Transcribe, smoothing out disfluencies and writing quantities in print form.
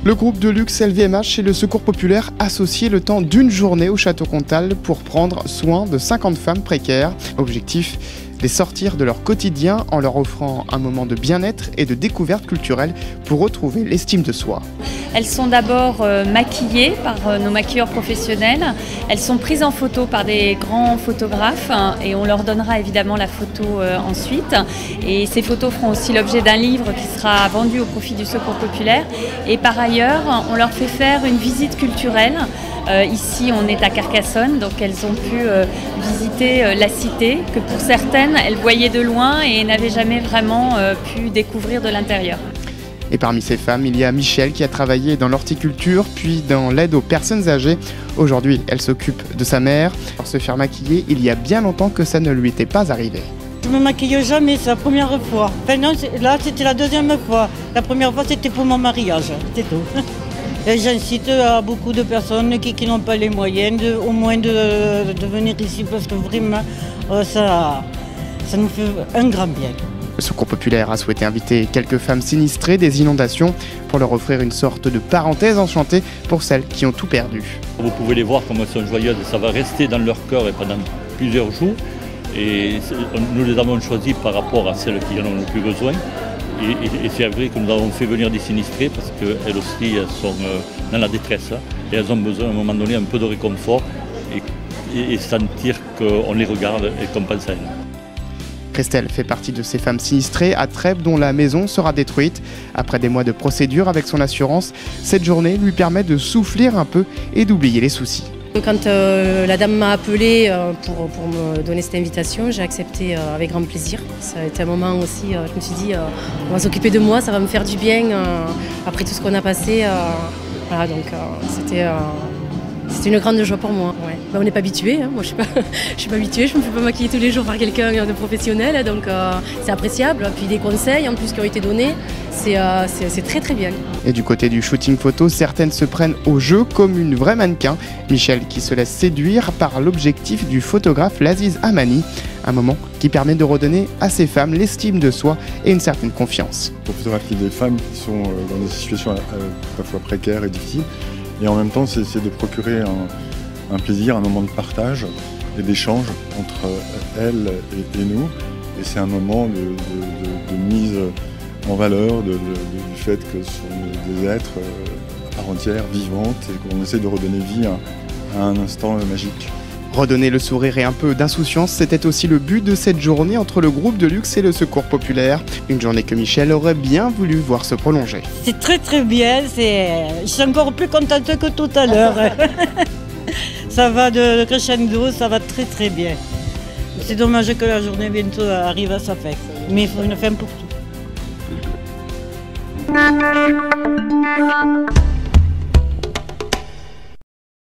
Le groupe de luxe LVMH et le Secours populaire associent le temps d'une journée au Château Comtal pour prendre soin de 50 femmes précaires. Objectif, les sortir de leur quotidien en leur offrant un moment de bien-être et de découverte culturelle pour retrouver l'estime de soi. Elles sont d'abord maquillées par nos maquilleurs professionnels. Elles sont prises en photo par des grands photographes et on leur donnera évidemment la photo ensuite. Et ces photos feront aussi l'objet d'un livre qui sera vendu au profit du Secours populaire. Et par ailleurs, on leur fait faire une visite culturelle. Ici, on est à Carcassonne, donc elles ont pu visiter la cité que pour certaines, elles voyaient de loin et n'avaient jamais vraiment pu découvrir de l'intérieur. Et parmi ces femmes, il y a Michel qui a travaillé dans l'horticulture, puis dans l'aide aux personnes âgées. Aujourd'hui, elle s'occupe de sa mère. Pour se faire maquiller, il y a bien longtemps que ça ne lui était pas arrivé. Je me maquille jamais, c'est la première fois. Enfin non, là c'était la deuxième fois. La première fois c'était pour mon mariage, c'est tout. Et j'incite à beaucoup de personnes qui n'ont pas les moyens au moins de venir ici parce que vraiment ça nous fait un grand bien. Le Secours populaire a souhaité inviter quelques femmes sinistrées des inondations pour leur offrir une sorte de parenthèse enchantée pour celles qui ont tout perdu. Vous pouvez les voir comme elles sont joyeuses, ça va rester dans leur cœur et pendant plusieurs jours. Et nous les avons choisies par rapport à celles qui en ont le plus besoin. Et c'est vrai que nous avons fait venir des sinistrés parce qu'elles aussi elles sont dans la détresse et elles ont besoin à un moment donné un peu de réconfort et sentir qu'on les regarde et qu'on pense à elles. Christelle fait partie de ces femmes sinistrées à Trèbes dont la maison sera détruite. Après des mois de procédure avec son assurance, cette journée lui permet de souffler un peu et d'oublier les soucis. Quand la dame m'a appelé pour me donner cette invitation, j'ai accepté avec grand plaisir. Ça a été un moment aussi, je me suis dit, on va s'occuper de moi, ça va me faire du bien après tout ce qu'on a passé. Voilà, donc c'était une grande joie pour moi. Ouais. Ben, on n'est pas habitué, hein. Moi je suis pas habituée, je me fais pas maquiller tous les jours par quelqu'un de professionnel, donc c'est appréciable. Puis des conseils en plus qui ont été donnés, c'est très très bien. Et du côté du shooting photo, certaines se prennent au jeu comme une vraie mannequin. Michel qui se laisse séduire par l'objectif du photographe Laziz Amani, un moment qui permet de redonner à ces femmes l'estime de soi et une certaine confiance. Pour photographier des femmes qui sont dans des situations parfois précaires et difficiles, et en même temps c'est de procurer un plaisir, un moment de partage et d'échange entre elles et nous. Et c'est un moment de mise en valeur du fait que ce sont des êtres à part entière, vivantes, et qu'on essaie de redonner vie à un instant magique. Redonner le sourire et un peu d'insouciance, c'était aussi le but de cette journée entre le groupe de luxe et le Secours populaire. Une journée que Michel aurait bien voulu voir se prolonger. C'est très très bien, je suis encore plus contente que tout à l'heure. Ça va de crescendo, ça va très très bien. C'est dommage que la journée bientôt arrive à sa fin, mais il faut une fin pour tout.